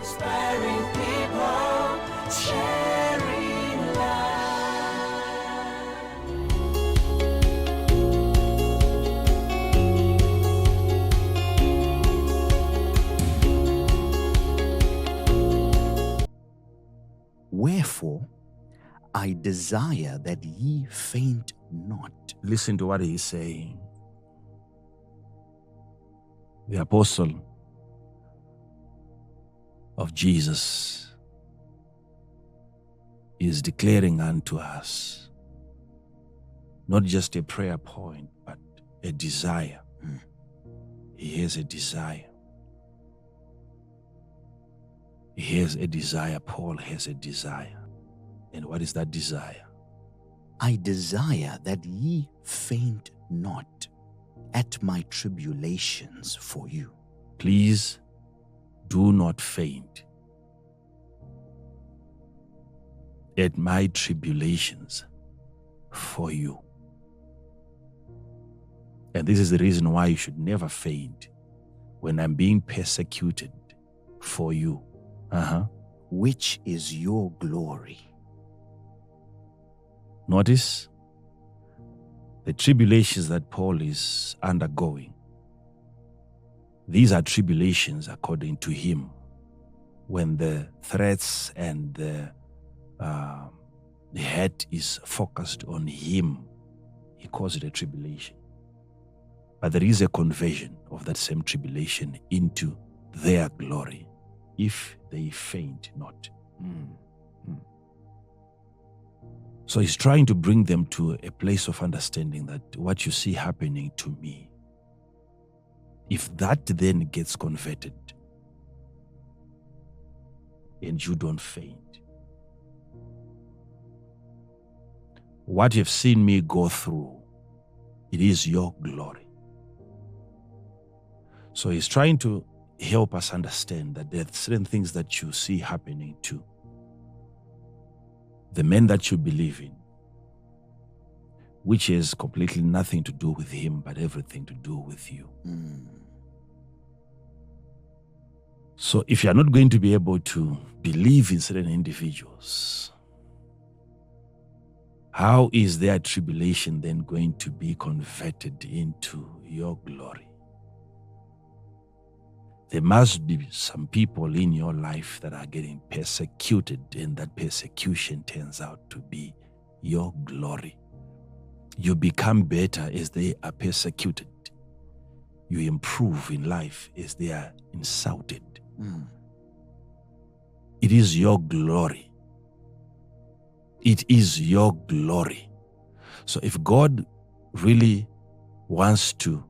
Inspiring people, sharing life. Wherefore, I desire that ye faint not. Listen to what he's saying. The apostle of Jesus is declaring unto us not just a prayer point, but a desire. He has a desire. He has a desire. Paul has a desire. And what is that desire? I desire that ye faint not at my tribulations for you. Please do not faint at my tribulations for you. And this is the reason why you should never faint when I'm being persecuted for you. Which is your glory. Notice the tribulations that Paul is undergoing. These are tribulations according to him. When the threats and the head is focused on him, he calls it a tribulation. But there is a conversion of that same tribulation into their glory if they faint not. So he's trying to bring them to a place of understanding that what you see happening to me, if that then gets converted and you don't faint, what you've seen me go through, it is your glory. So he's trying to help us understand that there are certain things that you see happening to the men that you believe in, which has completely nothing to do with him, but everything to do with you. So if you're not going to be able to believe in certain individuals, how is their tribulation then going to be converted into your glory? There must be some people in your life that are getting persecuted, and that persecution turns out to be your glory. You become better as they are persecuted. You improve in life as they are insulted. It is your glory. It is your glory. So if God really wants to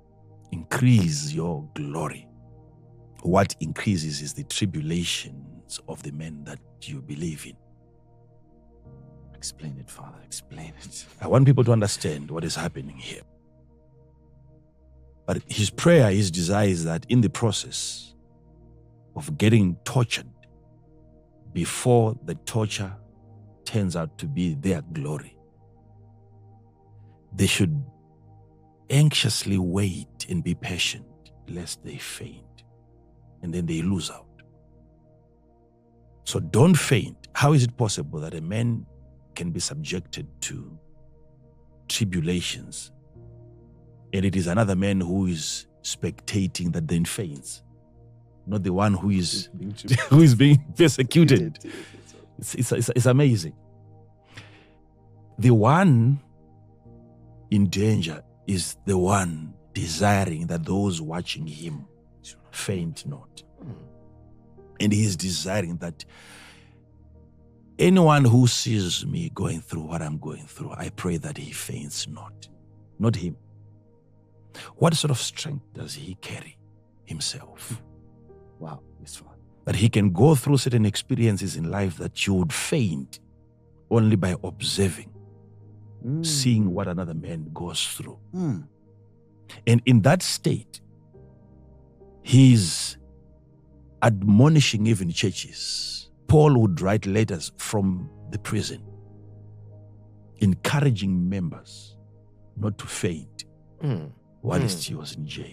increase your glory, what increases is the tribulations of the men that you believe in. Explain it, Father. Explain it. I want people to understand what is happening here. But his prayer, his desire is that in the process of getting tortured, before the torture turns out to be their glory, they should anxiously wait and be patient lest they faint. And then they lose out. So don't faint. How is it possible that a man can be subjected to tribulations and it is another man who is spectating that then faints? Not the one who is being persecuted. It's amazing. The one in danger is the one desiring that those watching him faint not. And he is desiring that anyone who sees me going through what I'm going through, I pray that he faints not him. What sort of strength does he carry himself? Wow, yes, Father. That he can go through certain experiences in life that you would faint only by observing, seeing what another man goes through. And in that state, he's admonishing even churches. Paul would write letters from the prison, encouraging members not to faint whilst he was in jail.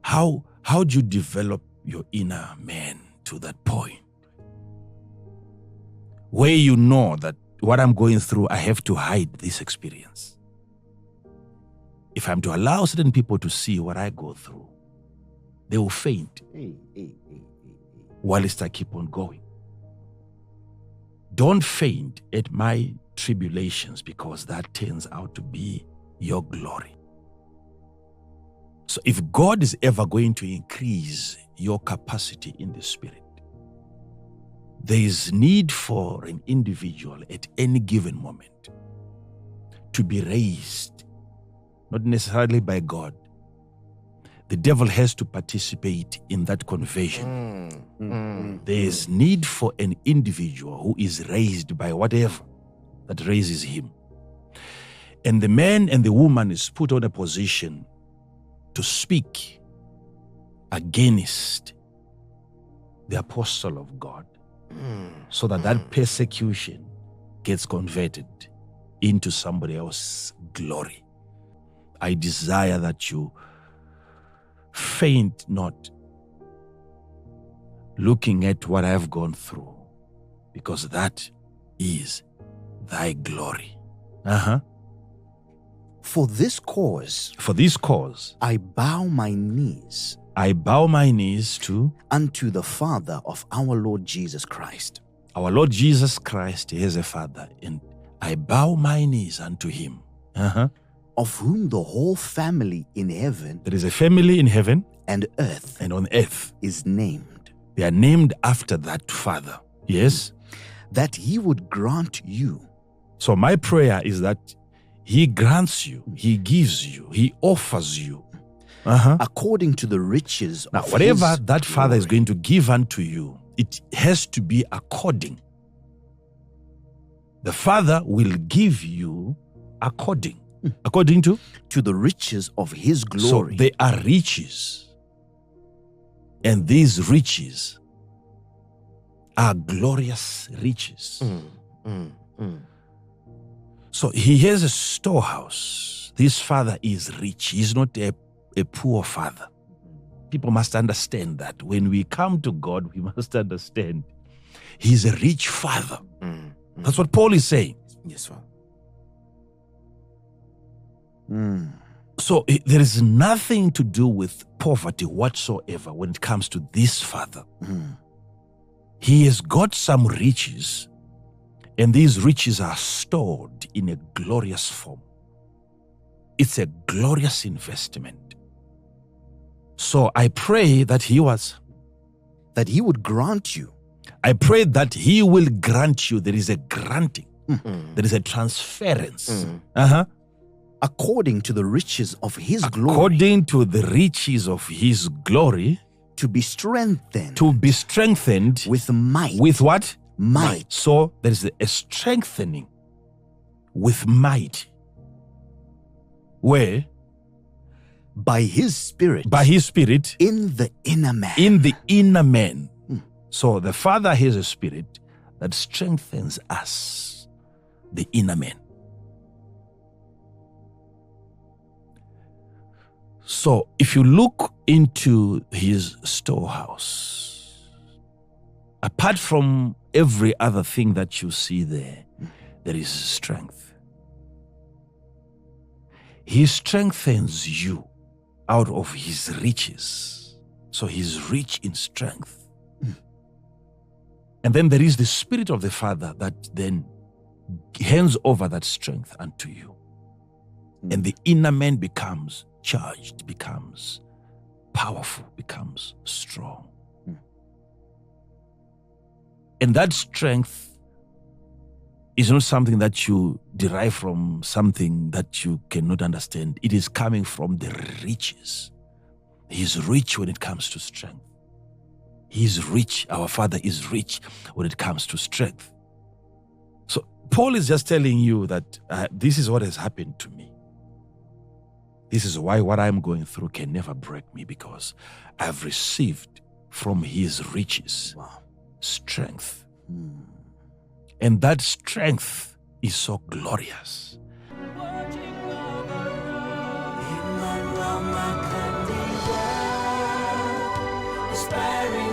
How do you develop your inner man to that point where you know that what I'm going through, I have to hide this experience. If I'm to allow certain people to see what I go through, they will faint whilst I keep on going. Don't faint at my tribulations, because that turns out to be your glory. So if God is ever going to increase your capacity in the Spirit, there is need for an individual at any given moment to be raised, not necessarily by God. The devil has to participate in that conversion. There is need for an individual who is raised by whatever that raises him. And the man and the woman is put on a position to speak against the apostle of God, so that that persecution gets converted into somebody else's glory. I desire that you faint not looking at what I have gone through, because that is thy glory. For this cause, I bow my knees to unto the Father of our Lord Jesus Christ. Our Lord Jesus Christ is a Father, and I bow my knees unto him. Of whom the whole family in heaven, there is a family in heaven and earth, and on earth is named. They are named after that Father. Yes. That he would grant you. So my prayer is that he grants you, he gives you, he offers you. According to the riches now, of whatever his that Father glory. is going to give unto you, it has to be according. The Father will give you according. According to the riches of his glory. So they are riches. And these riches are glorious riches. So he has a storehouse. This Father is rich. He's not a poor Father. People must understand that. When we come to God, we must understand he's a rich Father. That's what Paul is saying. Yes, sir. So there is nothing to do with poverty whatsoever when it comes to this Father. He has got some riches, and these riches are stored in a glorious form. It's a glorious investment. So I pray that he would grant you. I pray that he will grant you. There is a granting. There is a transference. According to the riches of his glory. According to the riches of his glory. To be strengthened. With might. With what? Might. So there is a strengthening with might. Where? By his Spirit. In the inner man. In the inner man. So the Father has a spirit that strengthens us, the inner man. So if you look into his storehouse, apart from every other thing that you see there, there is strength. He strengthens you out of his riches. So he's rich in strength. And then there is the Spirit of the Father that then hands over that strength unto you. And the inner man becomes charged, becomes powerful, becomes strong. And that strength is not something that you derive from something that you cannot understand. It is coming from the riches. He is rich when it comes to strength. He is rich. Our Father is rich when it comes to strength. So Paul is just telling you that this is what has happened to me. This is why what I'm going through can never break me, because I've received from his riches strength. And that strength is so glorious. Emmanuel Makandiwa, inspiring